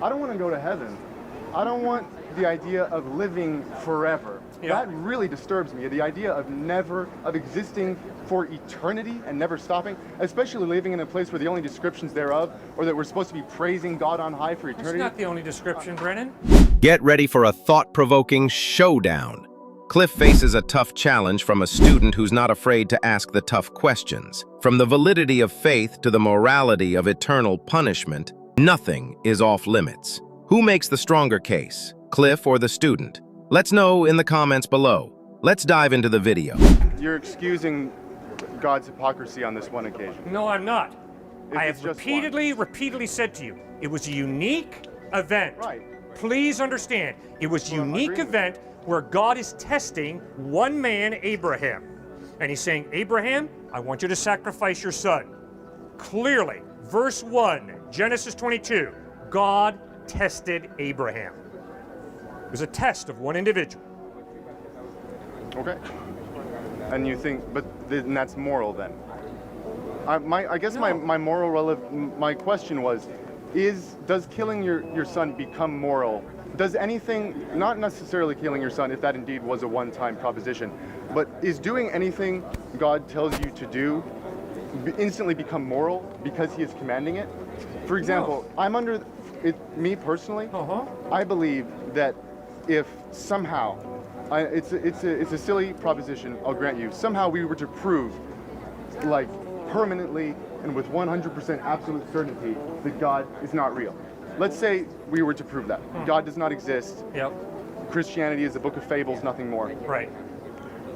I don't want to go to heaven. I don't want the idea of living forever. That really disturbs me. The idea of existing for eternity and never stopping, especially living in a place where the only descriptions thereof, or that we're supposed to be praising God on high for eternity. That's not the only description, Brennan. Get ready for a thought-provoking showdown. Cliff faces a tough challenge from a student who's not afraid to ask the tough questions. From the validity of faith to the morality of eternal punishment, nothing is off limits. Who makes the stronger case, Cliff or the student? Let's know in the comments below. Let's dive into the video. You're excusing God's hypocrisy on this one occasion. No, I'm not. I have repeatedly said to you, it was a unique event. Right. Please understand, it was a unique event where God is testing one man, Abraham. And he's saying, Abraham, I want you to sacrifice your son. Clearly, verse 1, Genesis 22, God tested Abraham. It was a test of one individual. Okay. And you think, but then that's moral then? I guess No. my question was, does killing your son become moral? Does anything, not necessarily killing your son, if that indeed was a one-time proposition, but is doing anything God tells you to do instantly become moral because he is commanding it? For example, I'm under it, me personally, I believe that if somehow, it's a silly proposition, I'll grant you, somehow we were to prove, like permanently and with 100% absolute certainty that God is not real. Let's say we were to prove that. God does not exist. Yep. Christianity is a book of fables, nothing more. Right.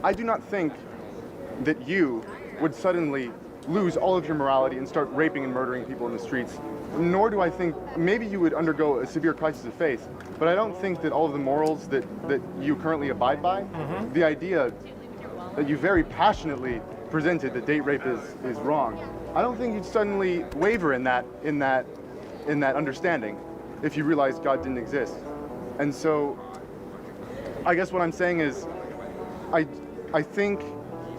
I do not think that you would suddenly lose all of your morality and start raping and murdering people in the streets. Nor do I think, maybe you would undergo a severe crisis of faith, but I don't think that all of the morals that you currently abide by, the idea that you very passionately presented that date rape is wrong, I don't think you'd suddenly waver in that understanding if you realized God didn't exist. And so I guess what I'm saying is I think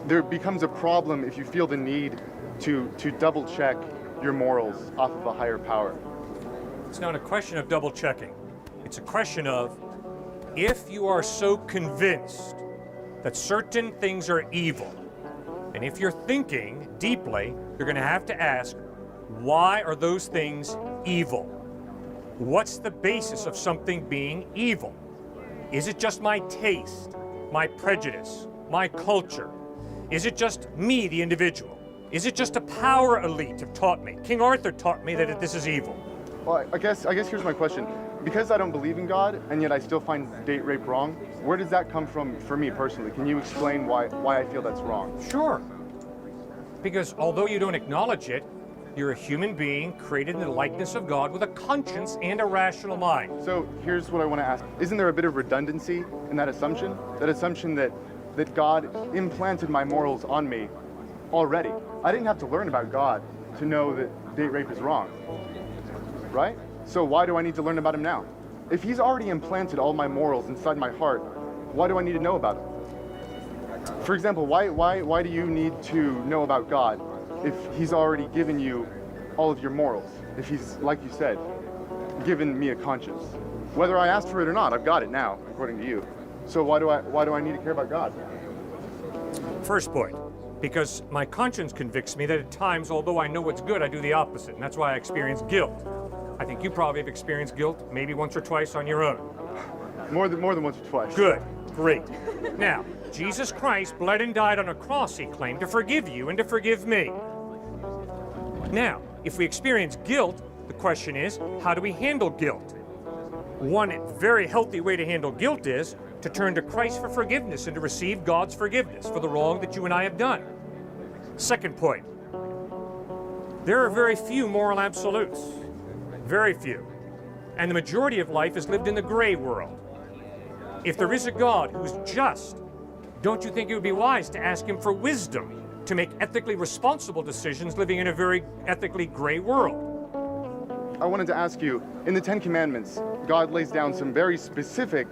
there becomes a problem if you feel the need to double check your morals off of a higher power. It's not a question of double checking. It's a question of, if you are so convinced that certain things are evil, and if you're thinking deeply, you're going to have to ask, why are those things evil? What's the basis of something being evil? Is it just my taste, my prejudice, my culture? Is it just me, the individual? Is it just a power elite have taught me? King Arthur taught me that this is evil. Well, I guess here's my question. Because I don't believe in God, and yet I still find date rape wrong, where does that come from for me personally? Can you explain why I feel that's wrong? Sure. Because although you don't acknowledge it, you're a human being created in the likeness of God with a conscience and a rational mind. So here's what I want to ask. Isn't there a bit of redundancy in that assumption? That assumption that God implanted my morals on me already. I didn't have to learn about God to know that date rape is wrong, right? So why do I need to learn about him now? If he's already implanted all my morals inside my heart, why do I need to know about him? For example, why do you need to know about God if he's already given you all of your morals? If he's, like you said, given me a conscience. Whether I asked for it or not, I've got it now, according to you. So why do I need to care about God? First point, because my conscience convicts me that at times, although I know what's good, I do the opposite, and that's why I experience guilt. I think you probably have experienced guilt, maybe once or twice on your own. More than once or twice. Good, great. Now, Jesus Christ bled and died on a cross, he claimed, to forgive you and to forgive me. Now, if we experience guilt, the question is, how do we handle guilt? One very healthy way to handle guilt is to turn to Christ for forgiveness and to receive God's forgiveness for the wrong that you and I have done. Second point, there are very few moral absolutes. Very few. And the majority of life is lived in the gray world. If there is a God who's just, don't you think it would be wise to ask him for wisdom to make ethically responsible decisions living in a very ethically gray world? I wanted to ask you, in the Ten Commandments, God lays down some very specific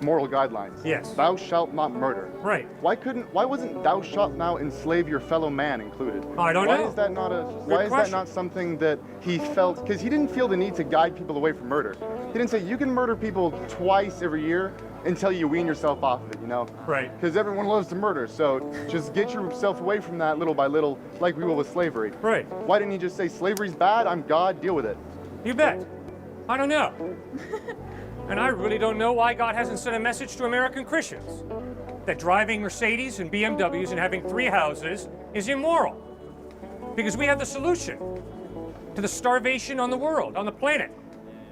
moral guidelines. Yes. Thou shalt not murder. Right. Why wasn't thou shalt not enslave your fellow man included? I don't know. Why is that not why is that question. not something that he felt, because he didn't feel the need to guide people away from murder. He didn't say you can murder people twice every year until you wean yourself off of it, you know? Right. Because everyone loves to murder, so just get yourself away from that little by little, like we will with slavery. Right. Why didn't he just say slavery's bad, I'm God, deal with it? You bet. I don't know. And I really don't know why God hasn't sent a message to American Christians that driving Mercedes and BMWs and having 3 houses is immoral. Because we have the solution to the starvation on the world, on the planet.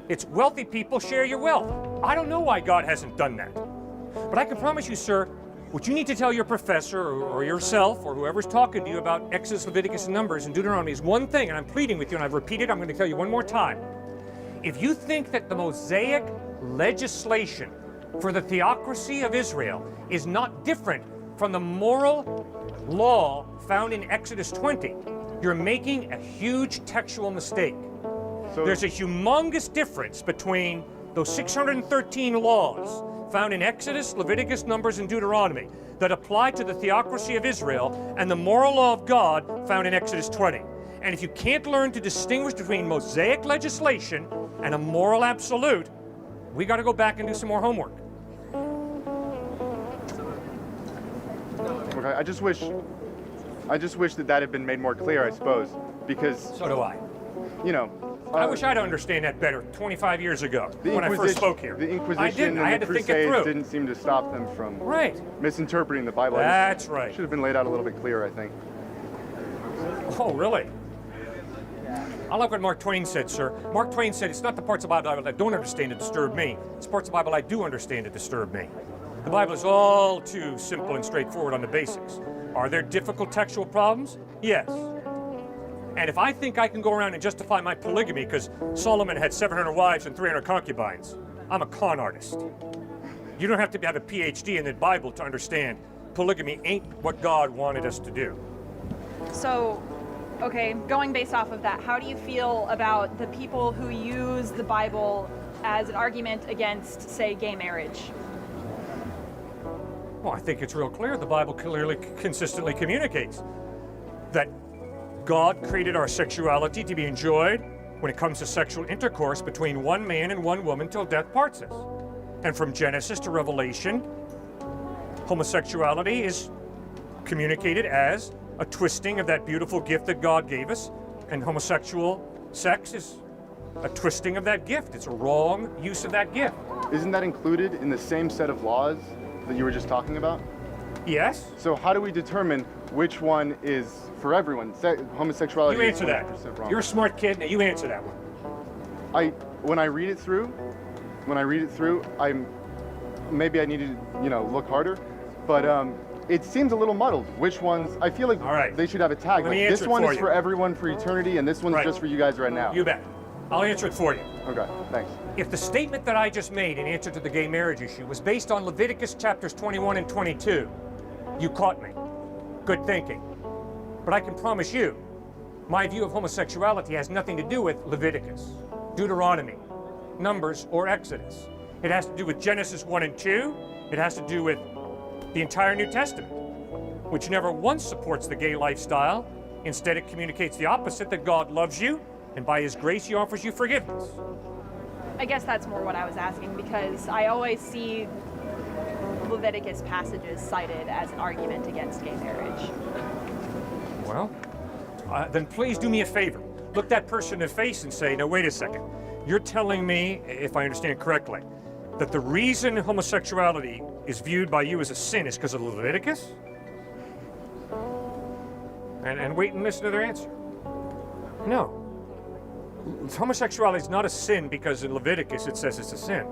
It's wealthy people share your wealth. I don't know why God hasn't done that. But I can promise you, sir, what you need to tell your professor or yourself or whoever's talking to you about Exodus, Leviticus, and Numbers and Deuteronomy is one thing, and I'm pleading with you, and I've repeated, I'm going to tell you one more time. If you think that the Mosaic legislation for the theocracy of Israel is not different from the moral law found in Exodus 20, you're making a huge textual mistake. So There's a humongous difference between those 613 laws found in Exodus, Leviticus, Numbers, and Deuteronomy that apply to the theocracy of Israel and the moral law of God found in Exodus 20. And if you can't learn to distinguish between Mosaic legislation and a moral absolute, we got to go back and do some more homework. okay, I just wish that had been made more clear, I suppose, because, So do I. you know, I wish I'd understand that better 25 years ago the when I first spoke here. The I Inquisition didn't. I had and to the think it Crusades through. didn't seem to stop them from Right. misinterpreting the Bible. That's right. Should have been laid out a little bit clearer, I think. Oh, really? I like what Mark Twain said, sir. Mark Twain said, it's not the parts of the Bible I don't understand that disturb me. It's parts of the Bible I do understand that disturb me. The Bible is all too simple and straightforward on the basics. Are there difficult textual problems? Yes. And if I think I can go around and justify my polygamy because Solomon had 700 wives and 300 concubines, I'm a con artist. You don't have to have a PhD in the Bible to understand polygamy ain't what God wanted us to do. So, okay, going based off of that, how do you feel about the people who use the Bible as an argument against, say, gay marriage? Well, I think it's real clear. The Bible clearly, consistently communicates that God created our sexuality to be enjoyed when it comes to sexual intercourse between one man and one woman till death parts us. And from Genesis to Revelation, homosexuality is communicated as a twisting of that beautiful gift that God gave us, and homosexual sex is a twisting of that gift. It's a wrong use of that gift. Isn't that included in the same set of laws that you were just talking about? Yes? So how do we determine which one is for everyone? Homosexuality You is answer that. 100% wrong. You're a smart kid, now you answer that one. When I read it through, maybe I need to, look harder, but it seems a little muddled. Which ones? I feel like All right. they should have a tag. Let me Like, answer this it one for is you. for everyone for eternity, and this one's Right. just for you guys right now. You bet. I'll answer it for you. Okay, thanks. If the statement that I just made in answer to the gay marriage issue was based on Leviticus chapters 21 and 22, you caught me. Good thinking. But I can promise you, my view of homosexuality has nothing to do with Leviticus, Deuteronomy, Numbers, or Exodus. It has to do with Genesis 1 and 2. It has to do with the entire New Testament, which never once supports the gay lifestyle. Instead, it communicates the opposite, that God loves you, and by His grace, He offers you forgiveness. I guess that's more what I was asking, because I always see Leviticus passages cited as an argument against gay marriage. Well, then please do me a favor. Look that person in the face and say, no, wait a second. You're telling me, if I understand correctly, that the reason homosexuality is viewed by you as a sin is because of Leviticus? And wait and listen to their answer. No. Homosexuality is not a sin because in Leviticus it says it's a sin.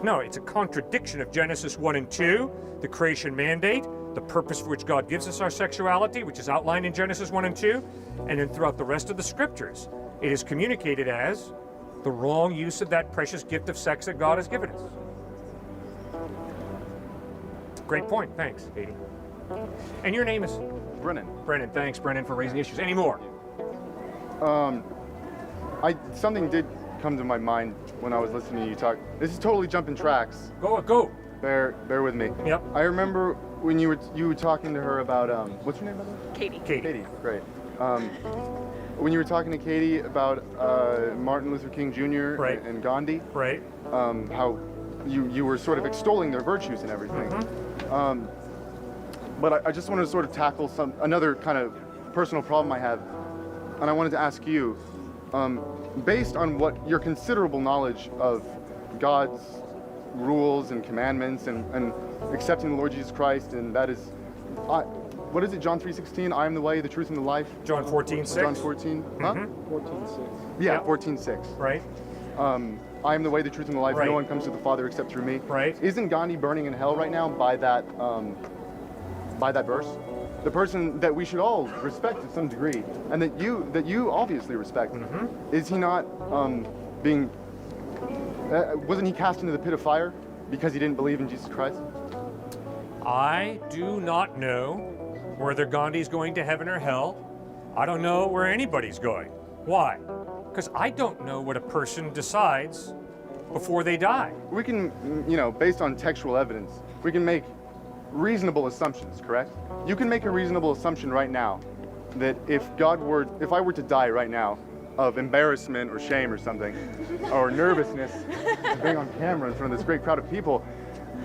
No, it's a contradiction of Genesis 1 and 2, the creation mandate, the purpose for which God gives us our sexuality, which is outlined in Genesis 1 and 2, and then throughout the rest of the scriptures, it is communicated as the wrong use of that precious gift of sex that God has given us. Great point, thanks, Katie. And your name is? Brennan. Brennan, thanks, Brennan, for raising issues. Any more? Something did come to my mind when I was listening to you talk. This is totally jumping tracks. Go. Bear with me. Yep. I remember when you were talking to her about what's your name, by the way? Katie. Katie, great. When you were talking to Katie about Martin Luther King Jr. Right. and Gandhi, Right. how you were sort of extolling their virtues and everything. But I just wanted to sort of tackle another kind of personal problem I have, and I wanted to ask you, based on what your considerable knowledge of God's rules and commandments and accepting the Lord Jesus Christ, and that is, what is it, John 3:16? I am the way, the truth, and the life. John 14:6. John 14. Huh? 14:6. Yeah, Yep. 14:6. Right. I am the way, the truth, and the life. Right. No one comes to the Father except through me. Right. Isn't Gandhi burning in hell right now by that verse? The person that we should all respect to some degree, and that you obviously respect. Is he not being? Wasn't he cast into the pit of fire because he didn't believe in Jesus Christ? I do not know whether Gandhi's going to heaven or hell. I don't know where anybody's going. Why? Because I don't know what a person decides before they die. We can, based on textual evidence, we can make reasonable assumptions, correct? You can make a reasonable assumption right now that if I were to die right now of embarrassment or shame or something, or nervousness of being on camera in front of this great crowd of people,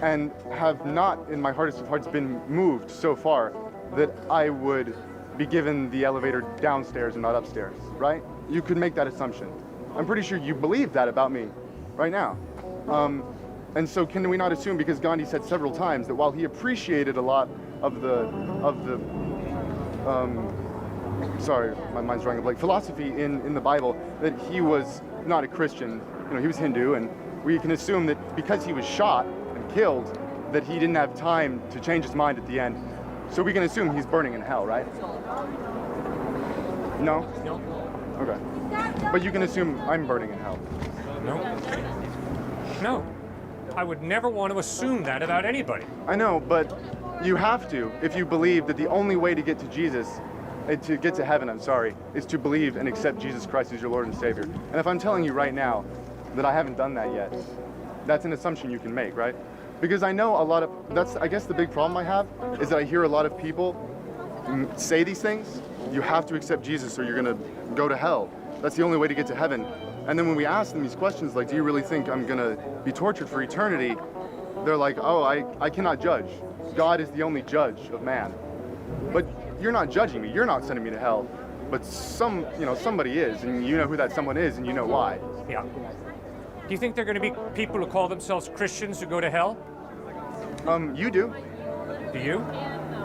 and have not in my hardest of hearts been moved so far that I would be given the elevator downstairs and not upstairs, right? You could make that assumption. I'm pretty sure you believe that about me right now. And so can we not assume, because Gandhi said several times that while he appreciated a lot of the sorry, my mind's drawing a blank, philosophy in the Bible, that he was not a Christian, he was Hindu, and we can assume that because he was shot and killed, that he didn't have time to change his mind at the end. So we can assume he's burning in hell, right? No? No. Okay. But you can assume I'm burning in hell. No. I would never want to assume that about anybody. I know, but you have to if you believe that the only way to get to Jesus, to get to heaven, is to believe and accept Jesus Christ as your Lord and Savior. And if I'm telling you right now that I haven't done that yet, that's an assumption you can make, right? Because I know I guess the big problem I have is that I hear a lot of people say these things. You have to accept Jesus or you're gonna go to hell. That's the only way to get to heaven. And then when we ask them these questions, like, do you really think I'm gonna be tortured for eternity? They're like, oh, I cannot judge. God is the only judge of man. But you're not judging me. You're not sending me to hell. But somebody is, and you know who that someone is, and you know why. Yeah. Do you think there are going to be people who call themselves Christians who go to hell? You do. Do you?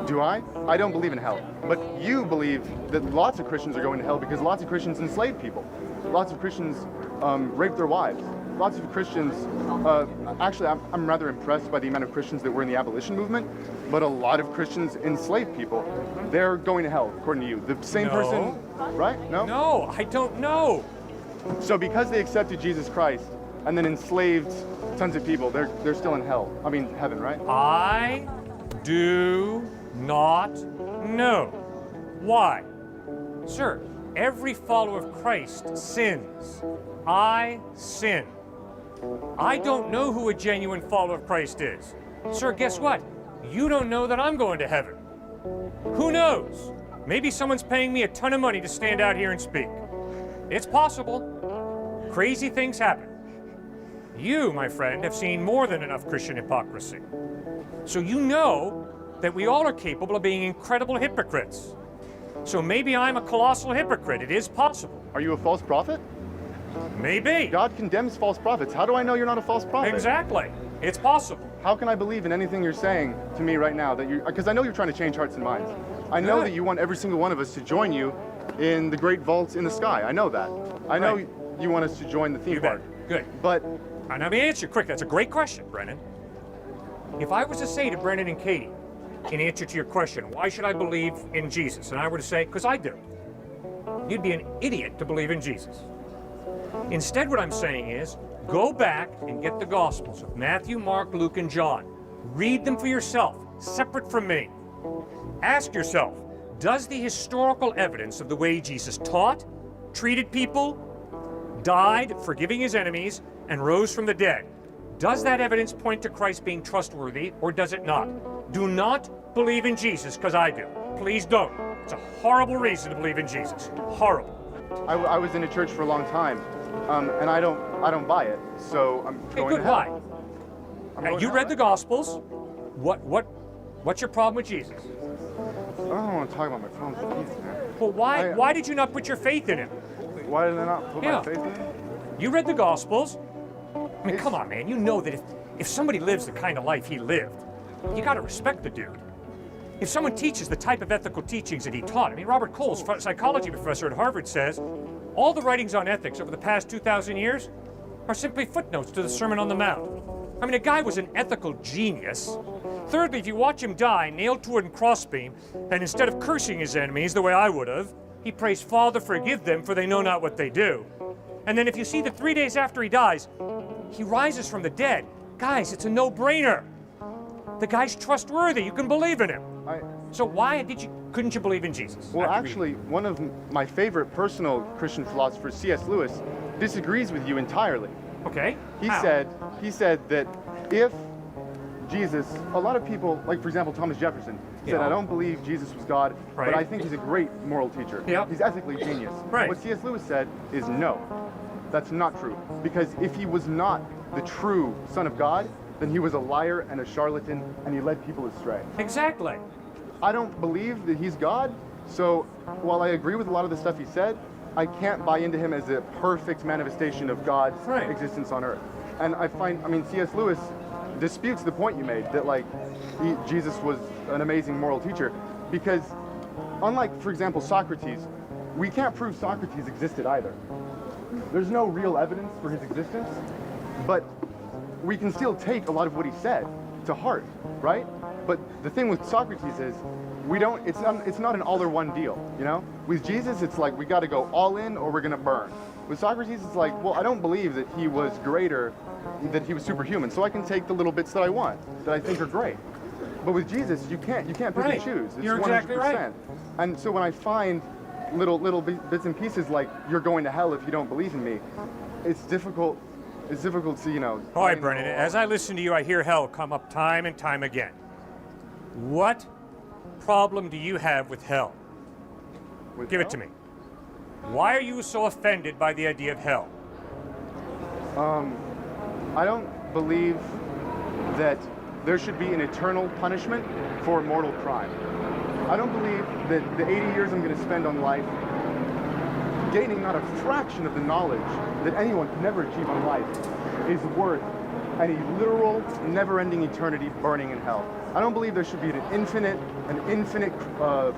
Do I? I don't believe in hell. But you believe that lots of Christians are going to hell because lots of Christians enslave people. Lots of Christians rape their wives. Lots of Christians, actually, I'm rather impressed by the amount of Christians that were in the abolition movement, but a lot of Christians enslave people. They're going to hell, according to you. The same person, right? No? No, I don't know. So because they accepted Jesus Christ and then enslaved tons of people, they're still in hell. I mean, heaven, right? I do not know. Why? Sir, every follower of Christ sins. I sin. I don't know who a genuine follower of Christ is. Sir, guess what? You don't know that I'm going to heaven. Who knows? Maybe someone's paying me a ton of money to stand out here and speak. It's possible. Crazy things happen. You, my friend, have seen more than enough Christian hypocrisy. So you know that we all are capable of being incredible hypocrites. So maybe I'm a colossal hypocrite. It is possible. Are you a false prophet? Maybe. God condemns false prophets. How do I know you're not a false prophet? Exactly. It's possible. How can I believe in anything you're saying to me right now? Because I know you're trying to change hearts and minds. I know Good. that you want every single one of us to join you in the great vaults in the sky. I know that. I know Right. you want us to join the theme You park. bet. Good. But And let me answer quick. That's a great question, Brennan. If I was to say to Brennan and Katie, in answer to your question, why should I believe in Jesus? And I were to say, because I do. You'd be an idiot to believe in Jesus. Instead, what I'm saying is, go back and get the Gospels of Matthew, Mark, Luke, and John. Read them for yourself, separate from me. Ask yourself, does the historical evidence of the way Jesus taught, treated people, died, forgiving his enemies, and rose from the dead. Does that evidence point to Christ being trustworthy, or does it not? Do not believe in Jesus, because I do. Please don't. It's a horrible reason to believe in Jesus. Horrible. I was in a church for a long time, and I don't buy it. So I'm Okay, going good. to hell. Why? I'm Now, going you to read hell. the Gospels. What's your problem with Jesus? I don't want to talk about my problems with Jesus, man. Well, why I- why did you not put your faith in him? Why did I not put Yeah. my faith in him? You read the Gospels. I mean, It's- come on, man. You know that if somebody lives the kind of life he lived, you got to respect the dude. If someone teaches the type of ethical teachings that he taught, I mean, Robert Cole's psychology professor at Harvard says, all the writings on ethics over the past 2,000 years are simply footnotes to the Sermon on the Mount. I mean, a guy was an ethical genius. Thirdly, if you watch him die, nailed to a crossbeam, and instead of cursing his enemies the way I would have, he prays, Father, forgive them, for they know not what they do. And then if you see that 3 days after he dies, he rises from the dead. Guys, it's a no-brainer. The guy's trustworthy. You can believe in him. So why couldn't you believe in Jesus? Well, after actually, one of my favorite personal Christian philosophers, C.S. Lewis, disagrees with you entirely. Okay. He How? said that if Jesus, a lot of people, like for example Thomas Jefferson, said, Yeah. I don't believe Jesus was God, Right. but I think he's a great moral teacher. Yep. He's ethically genius. Right. What C.S. Lewis said is no, that's not true. Because if he was not the true Son of God, then he was a liar and a charlatan, and he led people astray. Exactly. I don't believe that he's God, so while I agree with a lot of the stuff he said, I can't buy into him as a perfect manifestation of God's Right. existence on earth. And I mean, C.S. Lewis disputes the point you made that like Jesus was an amazing moral teacher, because unlike, for example, Socrates, we can't prove Socrates existed either. There's no real evidence for his existence, but we can still take a lot of what he said to heart, right? But the thing with Socrates is it's not an all or one deal, you know? With Jesus, it's like we got to go all in or we're going to burn. With Socrates, it's like, well, I don't believe that he was greater, that he was superhuman, so I can take the little bits that I want, that I think are great. But with Jesus, you can't pick Right. and choose. It's You're 100%. exactly right. And so when I find little bits and pieces like you're going to hell if you don't believe in me, it's difficult. It's difficult to, you know. All right, Brennan, as I listen to you, I hear hell come up time and time again. What problem do you have with hell? With Give it hell? to me. Why are you so offended by the idea of hell? I don't believe that there should be an eternal punishment for mortal crime. I don't believe that the 80 years I'm going to spend on life gaining not a fraction of the knowledge that anyone can never achieve on life is worth any literal, never-ending eternity burning in hell. I don't believe there should be an infinite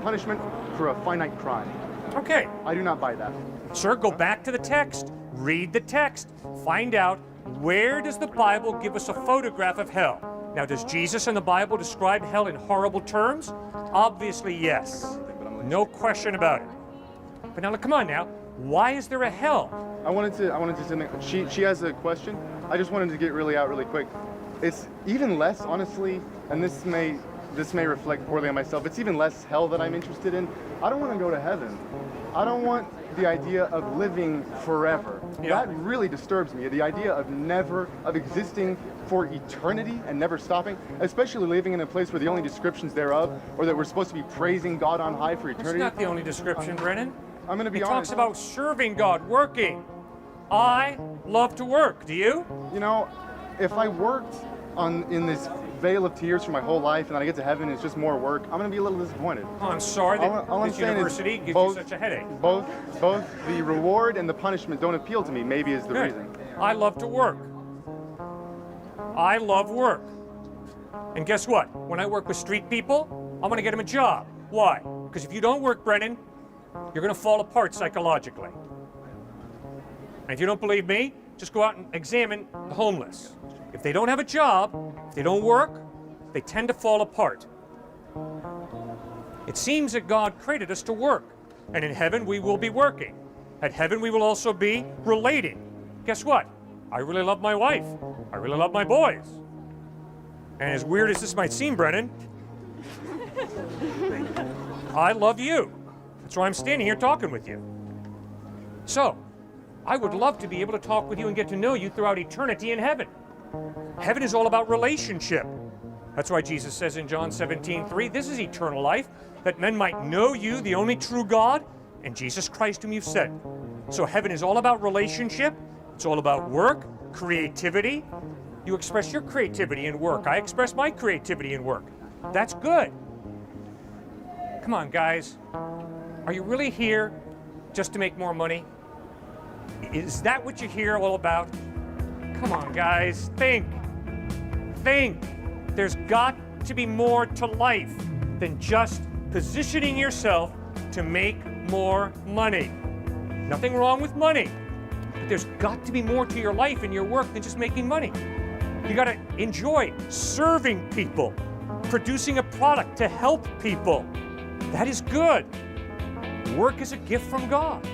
punishment for a finite crime. Okay, I do not buy that. sir, go back to the text, read the text, find out where does the Bible give us a photograph of hell. Now, does Jesus and the Bible describe hell in horrible terms? Obviously, yes. No question about it. But now, look, come on now. Why is there a hell? I wanted to she has a question. I just wanted to get really quick. It's even less, honestly, and this may reflect poorly on myself, it's even less hell that I'm interested in. I don't want to go to heaven. I don't want the idea of living forever. Yeah. That really disturbs me. The idea of existing for eternity and never stopping, especially living in a place where the only descriptions thereof, or that we're supposed to be praising God on high for It's eternity. not the only description, Brennan. I'm going to be It honest. talks about serving God, working. I love to work. Do you? You know, if I worked in this vale of tears for my whole life and then I get to heaven and it's just more work, I'm going to be a little disappointed. Oh, I'm sorry that All I'm this saying is university gives both- you such a headache. Both the reward and the punishment don't appeal to me, maybe is the Good. reason. I love to work. I love work. And guess what? When I work with street people, I'm going to get them a job. Why? Because if you don't work, Brennan, you're going to fall apart psychologically. And if you don't believe me, just go out and examine the homeless. If they don't have a job, if they don't work, they tend to fall apart. It seems that God created us to work. And in heaven, we will be working. At heaven, we will also be relating. Guess what? I really love my wife. I really love my boys. And as weird as this might seem, Brennan, I love you. That's why I'm standing here talking with you. So, I would love to be able to talk with you and get to know you throughout eternity in heaven. Heaven is all about relationship. That's why Jesus says in John 17:3, this is eternal life, that men might know you, the only true God, and Jesus Christ whom you've sent. So heaven is all about relationship. It's all about work, creativity. You express your creativity in work. I express my creativity in work. That's good. Come on, guys. Are you really here just to make more money? Is that what you're here all about? Come on, guys. Think. Think. There's got to be more to life than just positioning yourself to make more money. Nothing wrong with money, but there's got to be more to your life and your work than just making money. You got to enjoy serving people, producing a product to help people. That is good. Work is a gift from God.